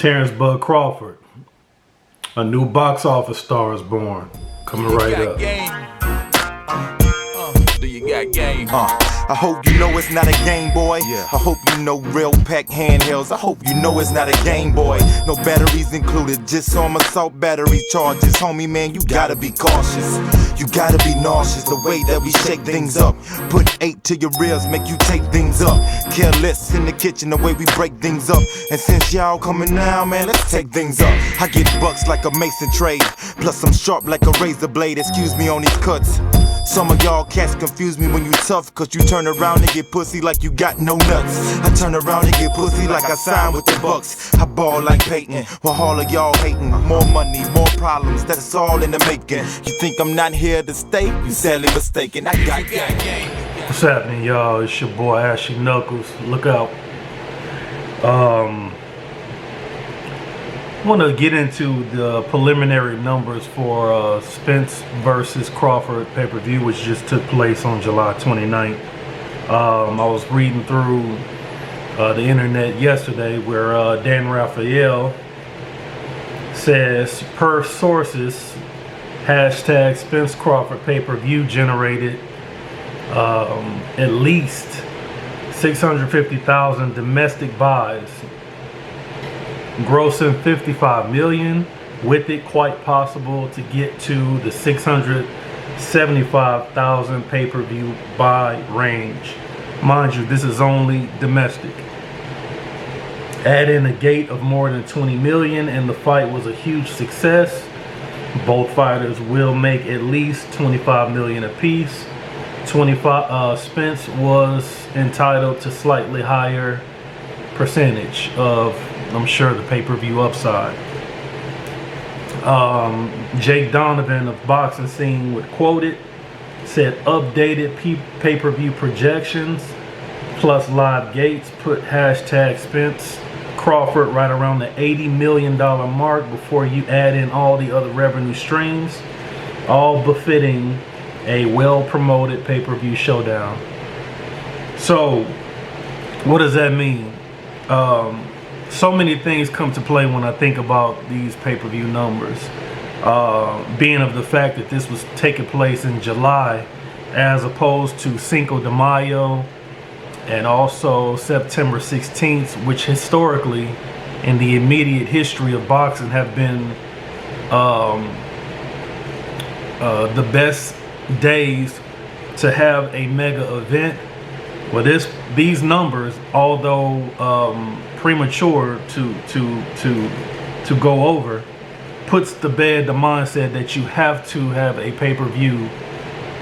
Terrence Bud Crawford, a new box office star is born. Coming right up. Do you got game? I hope you know it's not a game, boy. Yeah. I hope you know real pack handhelds. I hope you know it's not a game, boy. No batteries included, just some assault battery charges. Homie, man, you gotta be cautious. You gotta be nauseous, the way that we shake things up. Put 8 to your ribs, make you take things up. Careless in the kitchen, the way we break things up. And since y'all coming now, man, let's take things up. I get bucks like a mason trade, plus I'm sharp like a razor blade. Excuse me on these cuts. Some of y'all cats confuse me when you tough, cause you turn around and get pussy like you got no nuts. I turn around and get pussy like I signed with the Bucks. I ball like Peyton, while all of y'all hating. More money, more problems, that's all in the making. You think I'm not here to stay? You sadly mistaken. I got game. What's happening, y'all? It's your boy Ashy Knuckles. Look out. I want to get into the preliminary numbers for Spence versus Crawford pay-per-view, which just took place on July 29th. I was reading through the internet yesterday where Dan Raphael says, per sources, hashtag Spence-Crawford pay-per-view generated at least 650,000 domestic buys, grossing 55 million, with it quite possible to get to the 675,000 pay-per-view buy range. Mind you, this is only domestic. Add in a gate of more than 20 million and the fight was a huge success. Both fighters will make at least 25 million apiece. Spence was entitled to slightly higher percentage of, I'm sure, the pay-per-view upside. Jake Donovan of Boxing Scene would quote it, said updated pay-per-view projections plus live gates put hashtag Spence Crawford right around the $80 million mark before you add in all the other revenue streams, all befitting a well-promoted pay-per-view showdown. So what does that mean? So many things come to play when I think about these pay-per-view numbers. Being of the fact that this was taking place in July as opposed to Cinco de Mayo and also September 16th, which historically in the immediate history of boxing have been the best days to have a mega event. Well, these numbers, although premature to go over, puts to bed the mindset that you have to have a pay-per-view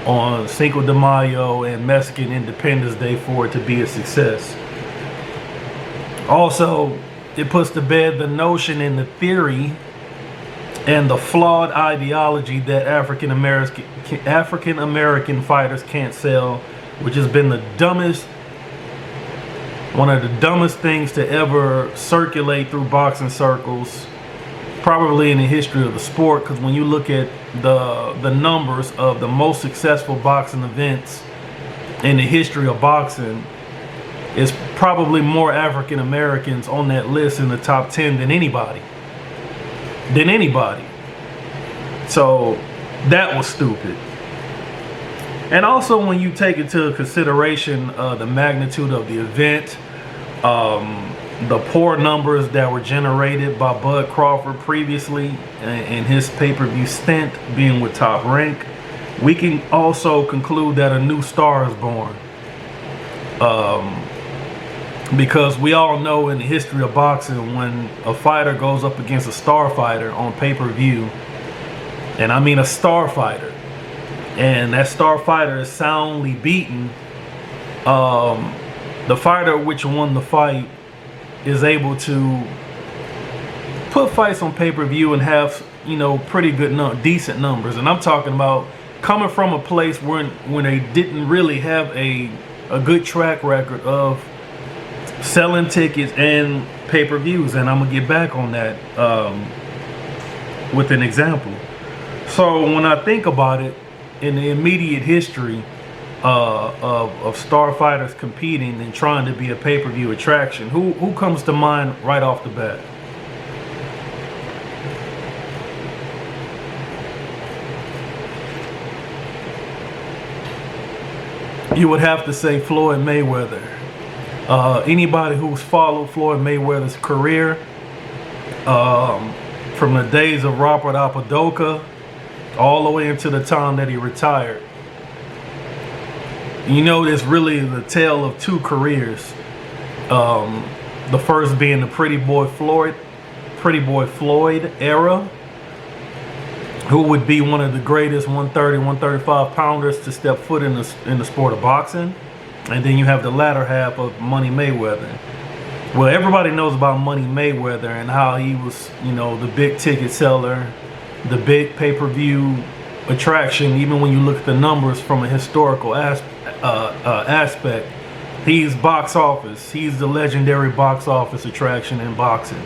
on Cinco de Mayo and Mexican Independence Day for it to be a success. Also, it puts to bed the notion and the theory and the flawed ideology that African American fighters can't sell, which has been one of the dumbest things to ever circulate through boxing circles, probably in the history of the sport. Because when you look at the numbers of the most successful boxing events in the history of boxing, it's probably more African Americans on that list in the top 10 than anybody. So that was stupid. And also, when you take into consideration the magnitude of the event, the poor numbers that were generated by Bud Crawford previously in his pay-per-view stint being with Top Rank, we can also conclude that a new star is born. Because we all know in the history of boxing, when a fighter goes up against a star fighter on pay-per-view, and I mean a star fighter, and that star fighter is soundly beaten, the fighter which won the fight is able to put fights on pay-per-view and have, you know, pretty good decent numbers. And I'm talking about coming from a place when they didn't really have a good track record of selling tickets and pay-per-views, and I'm gonna get back on that with an example. So when I think about it, in the immediate history of star fighters competing and trying to be a pay-per-view attraction, who comes to mind right off the bat? You would have to say Floyd Mayweather. Anybody who's followed Floyd Mayweather's career, from the days of Robert Apodaca all the way into the time that he retired, you know, it's really the tale of two careers. The first being the Pretty Boy Floyd era, who would be one of the greatest 130, 135 pounders to step foot in the sport of boxing. And then you have the latter half of Money Mayweather. Well, everybody knows about Money Mayweather and how he was, you know, the big ticket seller, the big pay-per-view attraction. Even when you look at the numbers from a historical aspect, he's box office. He's the legendary box office attraction in boxing.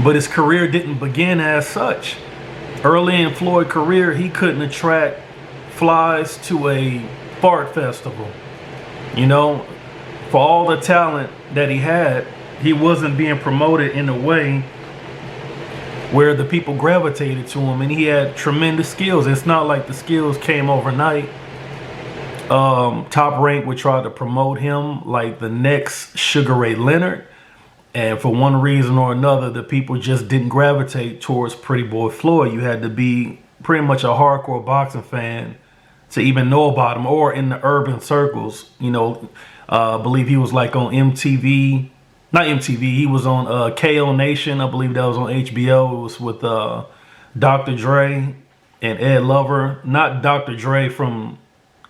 But his career didn't begin as such. Early in Floyd's career, he couldn't attract flies to a fart festival. You know, for all the talent that he had, he wasn't being promoted in a way where the people gravitated to him, and he had tremendous skills. It's not like the skills came overnight. Top Rank would try to promote him like the next Sugar Ray Leonard, and for one reason or another, the people just didn't gravitate towards Pretty Boy Floyd. You had to be pretty much a hardcore boxing fan to even know about him, or in the urban circles. You know, I believe he was like on MTV, not MTV, he was on KO Nation. I believe that was on HBO. It was with Dr. Dre and Ed Lover. Not Dr. Dre from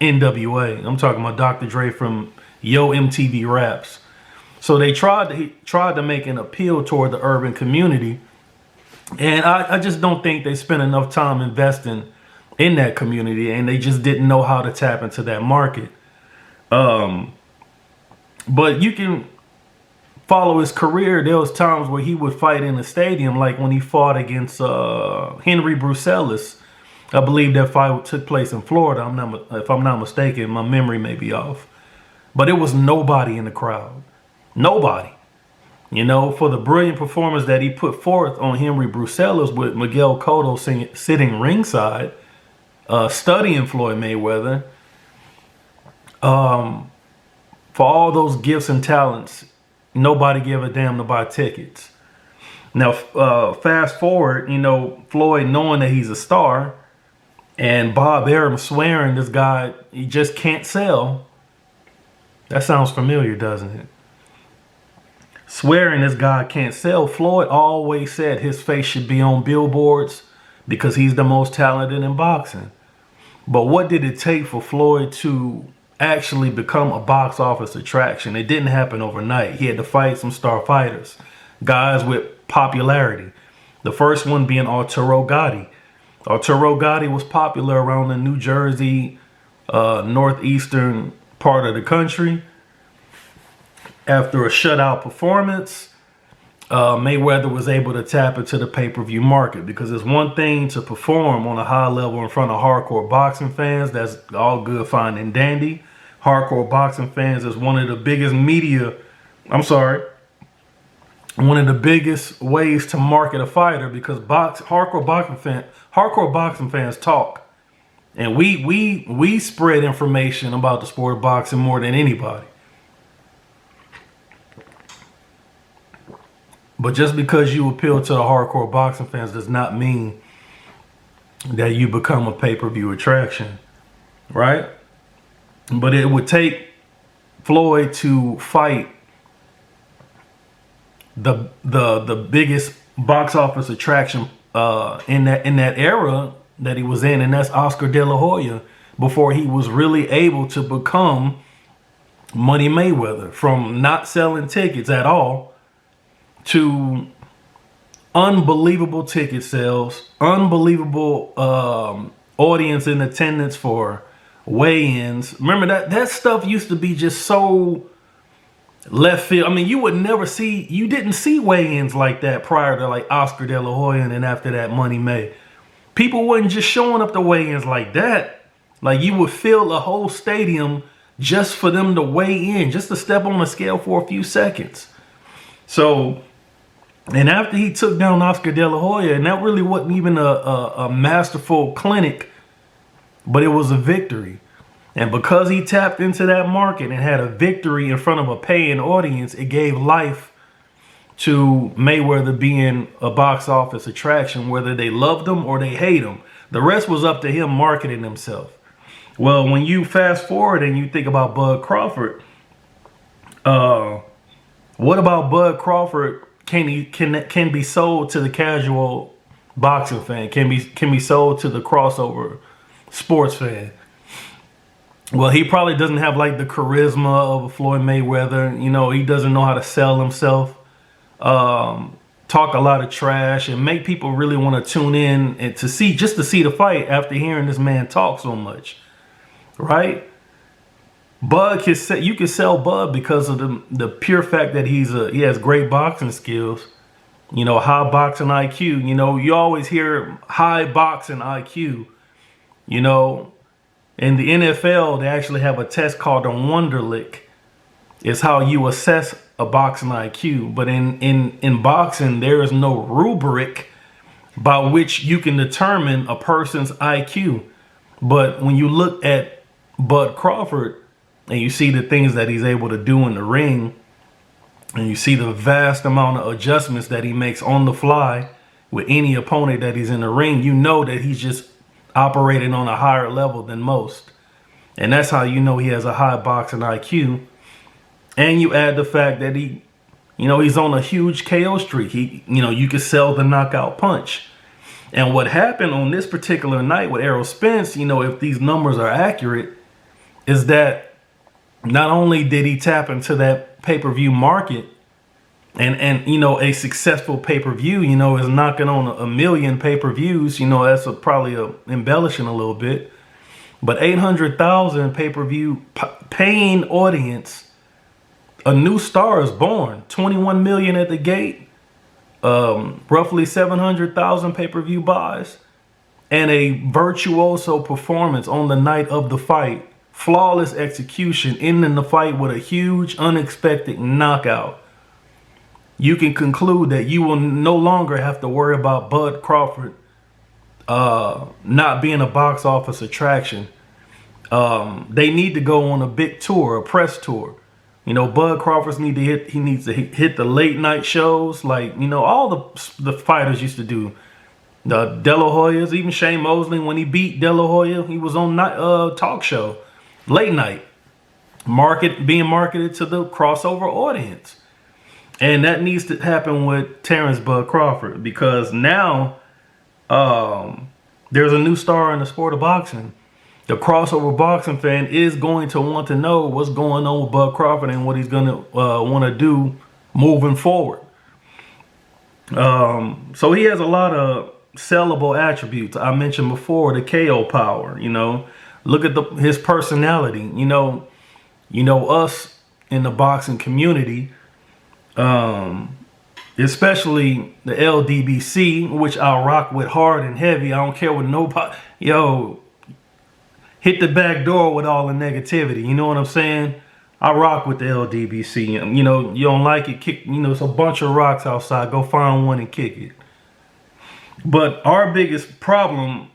NWA. I'm talking about Dr. Dre from Yo MTV Raps. So they tried to make an appeal toward the urban community. And I just don't think they spent enough time investing in that community, and they just didn't know how to tap into that market. But you can follow his career. There was times where he would fight in the stadium, like when he fought against Henry Brucelis. I believe that fight took place in Florida. If I'm not mistaken, my memory may be off. But it was nobody in the crowd. Nobody. You know, for the brilliant performance that he put forth on Henry Brucelis, with Miguel Cotto sitting ringside, studying Floyd Mayweather, for all those gifts and talents, nobody gave a damn to buy tickets. Now, fast forward, you know, Floyd knowing that he's a star, and Bob Arum swearing this guy, he just can't sell. That sounds familiar, doesn't it? Swearing this guy can't sell. Floyd always said his face should be on billboards because he's the most talented in boxing. But what did it take for Floyd to actually become a box office attraction? It didn't happen overnight. He had to fight some star fighters, guys with popularity. The first one being Arturo Gatti. Arturo Gatti was popular around the New Jersey, northeastern part of the country. After a shutout performance, Mayweather was able to tap into the pay-per-view market, because it's one thing to perform on a high level in front of hardcore boxing fans. That's all good, fine, and dandy. Hardcore boxing fans is one of the biggest one of the biggest ways to market a fighter, because hardcore boxing fans talk, and we spread information about the sport of boxing more than anybody. But just because you appeal to the hardcore boxing fans does not mean that you become a pay-per-view attraction, right? But it would take Floyd to fight the biggest box office attraction in that era that he was in, and that's Oscar De La Hoya, before he was really able to become Money Mayweather. From not selling tickets at all to unbelievable ticket sales, unbelievable audience in attendance for weigh-ins. Remember that stuff used to be just so left field. I mean, you didn't see weigh-ins like that prior to like Oscar De La Hoya, and then after that Money May. People wasn't just showing up to weigh-ins like that. Like, you would fill a whole stadium just for them to weigh in, just to step on a scale for a few seconds. So, and after he took down Oscar De La Hoya, and that really wasn't even a masterful clinic, but it was a victory. And because he tapped into that market and had a victory in front of a paying audience, it gave life to Mayweather being a box office attraction, whether they loved him or they hate him. The rest was up to him marketing himself. Well, when you fast forward and you think about Bud Crawford, what about Bud Crawford can be sold to the casual boxing fan, can be sold to the crossover sports fan? Well, he probably doesn't have like the charisma of a Floyd Mayweather. You know, he doesn't know how to sell himself, talk a lot of trash, and make people really want to tune in and to see the fight after hearing this man talk so much, right? Bud you can sell Bud because of the pure fact that he has great boxing skills, you know, high boxing IQ. You know, you always hear high boxing IQ, you know. In the NFL, they actually have a test called a Wonderlic. It's how you assess a boxing IQ. But in boxing, there is no rubric by which you can determine a person's IQ. But when you look at Bud Crawford and you see the things that he's able to do in the ring, and you see the vast amount of adjustments that he makes on the fly with any opponent that he's in the ring, you know that he's just operating on a higher level than most. And that's how you know he has a high boxing IQ. And you add the fact that he's on a huge KO streak. You could sell the knockout punch. And what happened on this particular night with Errol Spence, if these numbers are accurate, is that not only did he tap into that pay-per-view market, and a successful pay-per-view, is knocking on a million pay-per-views. That's probably embellishing a little bit. But 800,000 pay-per-view paying audience, a new star is born. 21 million at the gate, roughly 700,000 pay-per-view buys, and a virtuoso performance on the night of the fight. Flawless execution, ending the fight with a huge, unexpected knockout. You can conclude that you will no longer have to worry about Bud Crawford not being a box office attraction. They need to go on a big tour, a press tour. Bud Crawford needs to hit the late night shows, like all the fighters used to do. The De La Hoyas, even Shane Mosley, when he beat De La Hoya, he was on talk show, late night, being marketed to the crossover audience. And that needs to happen with Terrence Bud Crawford, because now there's a new star in the sport of boxing. The crossover boxing fan is going to want to know what's going on with Bud Crawford and what he's going to want to do moving forward. So he has a lot of sellable attributes. I mentioned before the KO power. Look at his personality. Us in the boxing community. Especially the LDBC, which I'll rock with hard and heavy. I don't care what nobody, hit the back door with all the negativity. You know what I'm saying? I rock with the LDBC. You don't like it, kick, it's a bunch of rocks outside. Go find one and kick it. But our biggest problem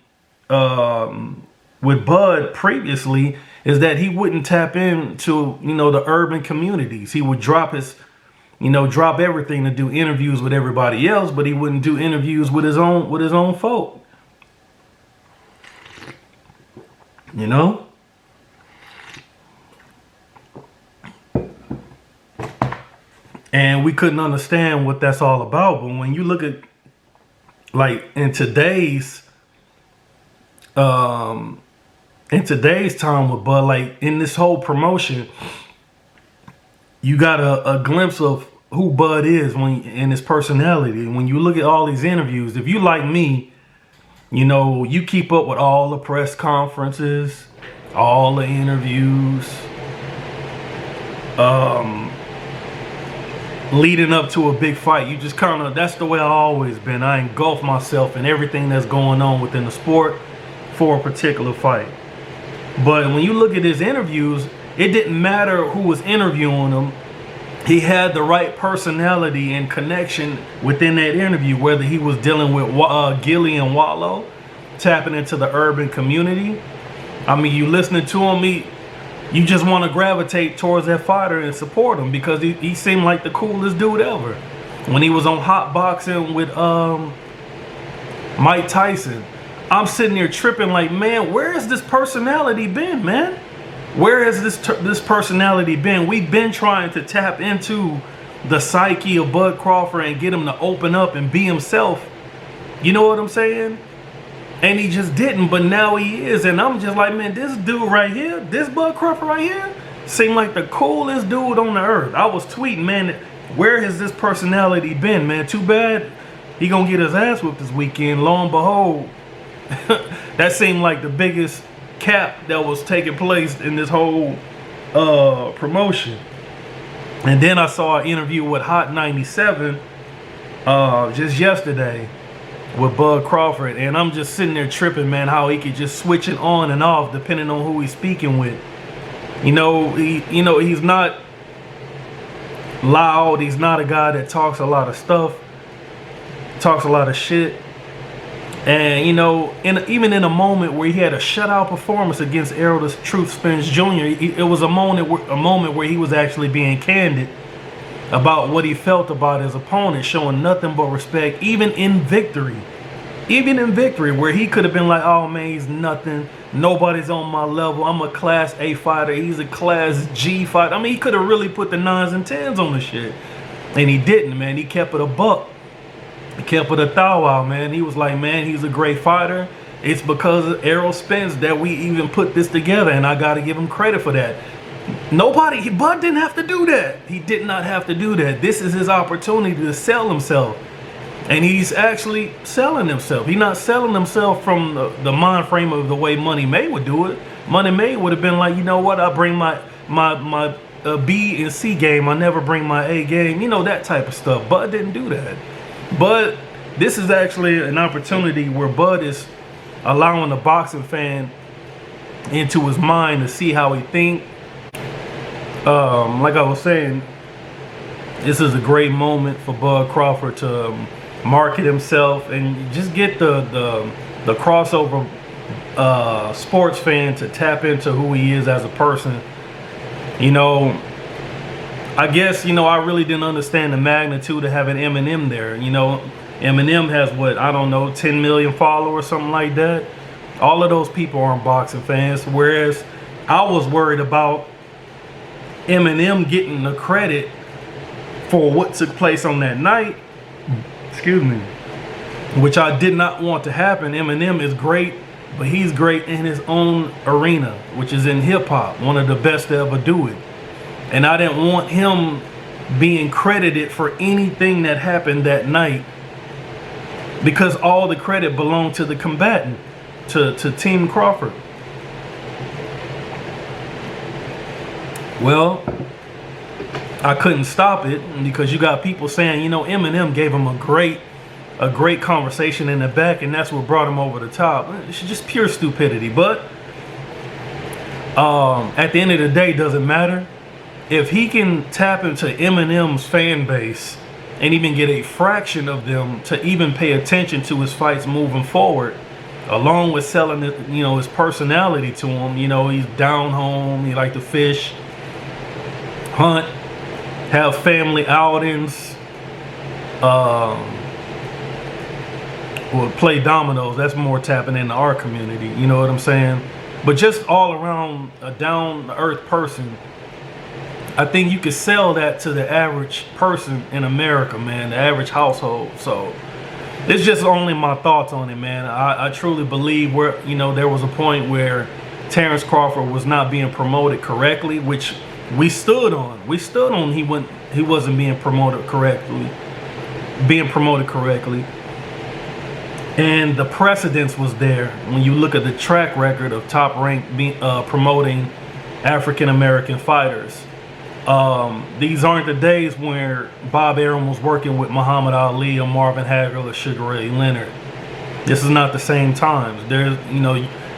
with Bud previously is that he wouldn't tap into, the urban communities. He would drop everything to do interviews with everybody else, but he wouldn't do interviews with his own folk. And we couldn't understand what that's all about. But when you look at, like, in today's time with Bud, like in this whole promotion, you got a glimpse of who Bud is and his personality. When you look at all these interviews, if you like me, you keep up with all the press conferences, all the interviews, leading up to a big fight. You just that's the way I've always been. I engulf myself in everything that's going on within the sport for a particular fight. But when you look at his interviews, it didn't matter who was interviewing him. He had the right personality and connection within that interview, whether he was dealing with Gilly and Wallow, tapping into the urban community, I mean, you listening to him, you just want to gravitate towards that fighter and support him because he seemed like the coolest dude ever. When he was on Hot Boxing with Mike Tyson, I'm sitting there tripping like, man, where has this personality been, man? Where has this personality been? We've been trying to tap into the psyche of Bud Crawford and get him to open up and be himself. You know what I'm saying? And he just didn't, but now he is. And I'm just like, man, this dude right here, this Bud Crawford right here, seemed like the coolest dude on the earth. I was tweeting, man, where has this personality been, man? Too bad he gonna get his ass whipped this weekend. Lo and behold, that seemed like the biggest cap that was taking place in this whole promotion. And then I saw an interview with Hot 97 just yesterday with Bud Crawford, and I'm just sitting there tripping, man, how he could just switch it on and off depending on who he's speaking with. He's not loud. He's not a guy that talks a lot of stuff, talks a lot of shit. And even in a moment where he had a shutout performance against Errol the Truth Spence Jr., it was a moment where he was actually being candid about what he felt about his opponent, showing nothing but respect, even in victory, where he could have been like, oh man, he's nothing, nobody's on my level, I'm a class A fighter, he's a class G fighter. I mean, he could have really put the 9s and 10s on the shit, and he didn't, man. He kept it a buck. He kept it a thou out, man. He was like, man, he's a great fighter. It's because of Errol Spence that we even put this together, and I got to give him credit for that. Bud didn't have to do that. He did not have to do that. This is his opportunity to sell himself, and he's actually selling himself. He's not selling himself from the mind frame of the way Money May would do it. Money May would have been like, you know what? I bring my B and C game. I never bring my A game. You know, that type of stuff. Bud didn't do that. But this is actually an opportunity where Bud is allowing the boxing fan into his mind to see how he thinks. Like I was saying, this is a great moment for Bud Crawford to market himself and just get the crossover sports fan to tap into who he is as a person. I guess, I really didn't understand the magnitude of having Eminem there. Eminem has, what, I don't know, 10 million followers, something like that. All of those people aren't boxing fans, whereas I was worried about Eminem getting the credit for what took place on that night. Excuse me. Which I did not want to happen. Eminem is great, but he's great in his own arena, which is in hip-hop, one of the best to ever do it. And I didn't want him being credited for anything that happened that night, because all the credit belonged to the combatant, to Team Crawford. Well, I couldn't stop it because you got people saying, Eminem gave him a great conversation in the back, and that's what brought him over the top. It's just pure stupidity. But at the end of the day, it doesn't matter. If he can tap into Eminem's fan base and even get a fraction of them to even pay attention to his fights moving forward, along with selling his personality to him, he's down home, he like to fish, hunt, have family outings, or play dominoes. That's more tapping into our community, you know what I'm saying? But just all around a down-to-earth person, I think you could sell that to the average person in America, man, the average household. So it's just only my thoughts on it, man. I truly believe there was a point where Terrence Crawford was not being promoted correctly, which we stood on. He wasn't being promoted correctly. And the precedence was there when you look at the track record of Top Rank promoting African American fighters. These aren't the days where Bob Arum was working with Muhammad Ali or Marvin Hagler or Sugar Ray Leonard. This is not the same times.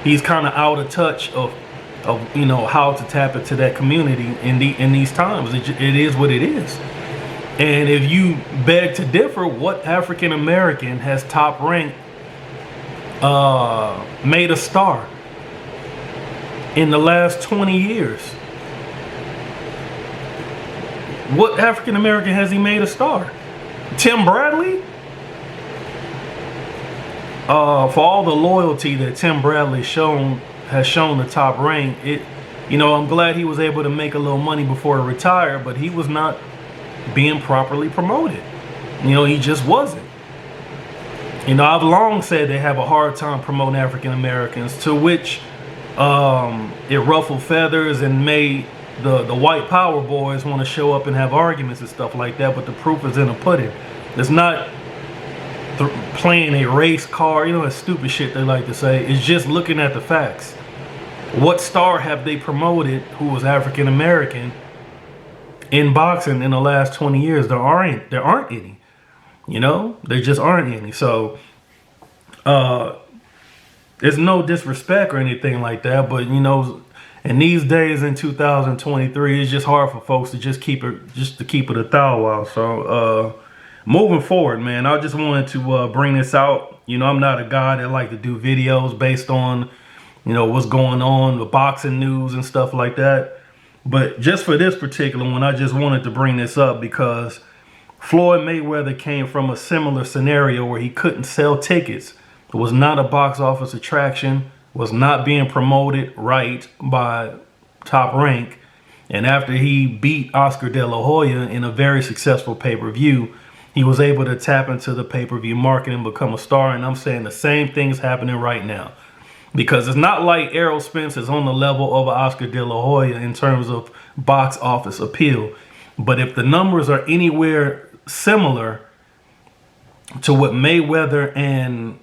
He's kind of out of touch of how to tap into that community in these times. It is what it is. And if you beg to differ, what African American has Top Rank made a star? in the last 20 years. What African American has he made a star? Tim Bradley? For all the loyalty that Tim Bradley has shown the Top Rank, I'm glad he was able to make a little money before he retired, but he was not being properly promoted. He just wasn't. I've long said they have a hard time promoting African Americans, to which it ruffled feathers and made the white power boys want to show up and have arguments and stuff like that, but the proof is in the pudding. It's not playing a race card, that stupid shit they like to say. It's just looking at the facts. What star have they promoted who was African American in boxing in the last 20 years? There aren't any. There just aren't any. So there's no disrespect or anything like that, but in these days in 2023, it's just hard for folks to just keep it a thou wow. So moving forward, man, I just wanted to bring this out. I'm not a guy that like to do videos based on what's going on, the boxing news and stuff like that. But just for this particular one, I just wanted to bring this up because Floyd Mayweather came from a similar scenario where he couldn't sell tickets. It was not a box office attraction, was not being promoted right by Top Rank. And after he beat Oscar De La Hoya in a very successful pay-per-view, he was able to tap into the pay-per-view market and become a star. And I'm saying the same thing's happening right now. Because it's not like Errol Spence is on the level of Oscar De La Hoya in terms of box office appeal. But if the numbers are anywhere similar to what Mayweather and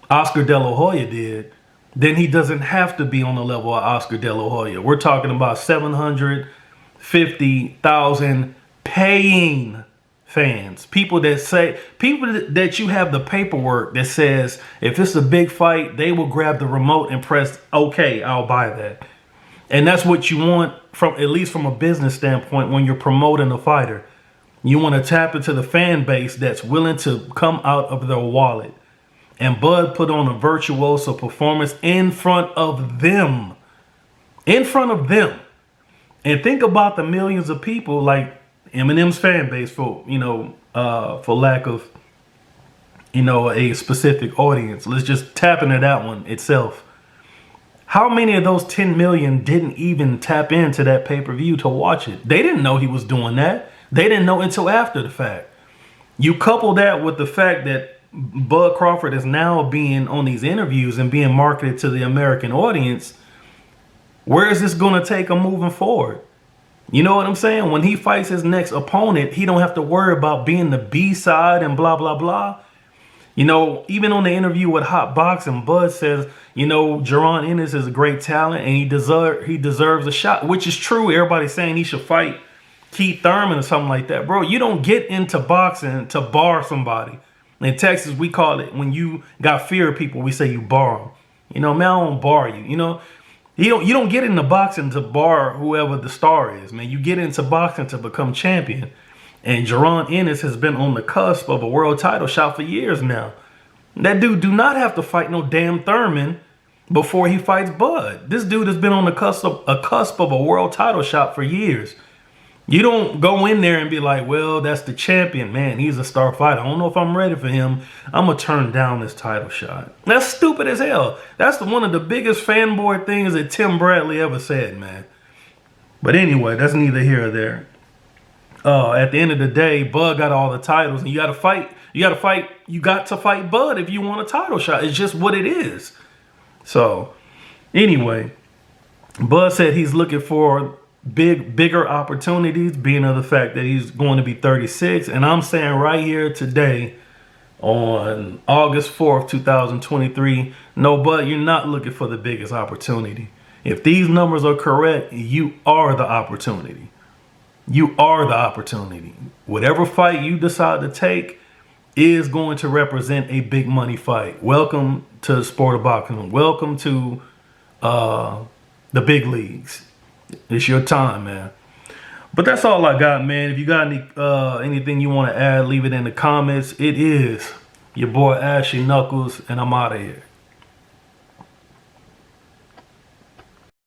Oscar De La Hoya did, then he doesn't have to be on the level of Oscar De La Hoya. We're talking about 750,000 paying fans. People that you have the paperwork that says if it's a big fight, they will grab the remote and press, okay, I'll buy that. And that's what you want, from at least from a business standpoint, when you're promoting a fighter. You want to tap into the fan base that's willing to come out of their wallet. And Bud put on a virtuoso performance in front of them. In front of them. And think about the millions of people like Eminem's fan base, for lack of a specific audience. Let's just tap into that one itself. How many of those 10 million didn't even tap into that pay-per-view to watch it? They didn't know he was doing that. They didn't know until after the fact. You couple that with the fact that Bud Crawford is now being on these interviews and being marketed to the American audience. Where is this going to take him moving forward? You know what I'm saying? When he fights his next opponent, he don't have to worry about being the B-side and blah, blah, blah. Even on the interview with Hot Boxing, Bud says, Jaron Ennis is a great talent and he deserves a shot, which is true. Everybody's saying he should fight Keith Thurman or something like that. Bro, you don't get into boxing to bar somebody. In Texas, we call it, when you got fear of people, we say you bar them. Man, I don't bar you. You don't get into boxing to bar whoever the star is, man. You get into boxing to become champion. And Jaron Ennis has been on the cusp of a world title shot for years now. That dude do not have to fight no damn Thurman before he fights Bud. This dude has been on the cusp of a world title shot for years. You don't go in there and be like, well, that's the champion. Man, he's a star fighter. I don't know if I'm ready for him. I'm going to turn down this title shot. That's stupid as hell. That's one of the biggest fanboy things that Tim Bradley ever said, man. But anyway, that's neither here or there. At the end of the day, Bud got all the titles, and you got to fight. You got to fight Bud if you want a title shot. It's just what it is. So anyway, Bud said he's looking for bigger opportunities, being of the fact that he's going to be 36. And I'm saying right here today on August 4th, 2023, no, Bud, you're not looking for the biggest opportunity. If these numbers are correct, you are the opportunity. You are the opportunity. Whatever fight you decide to take is going to represent a big money fight. Welcome to the sport of boxing. Welcome to the big leagues. It's your time, man. But that's all I got, man. If you got anything you want to add, leave it in the comments. It is your boy Ashy Knuckles, and I'm out of here.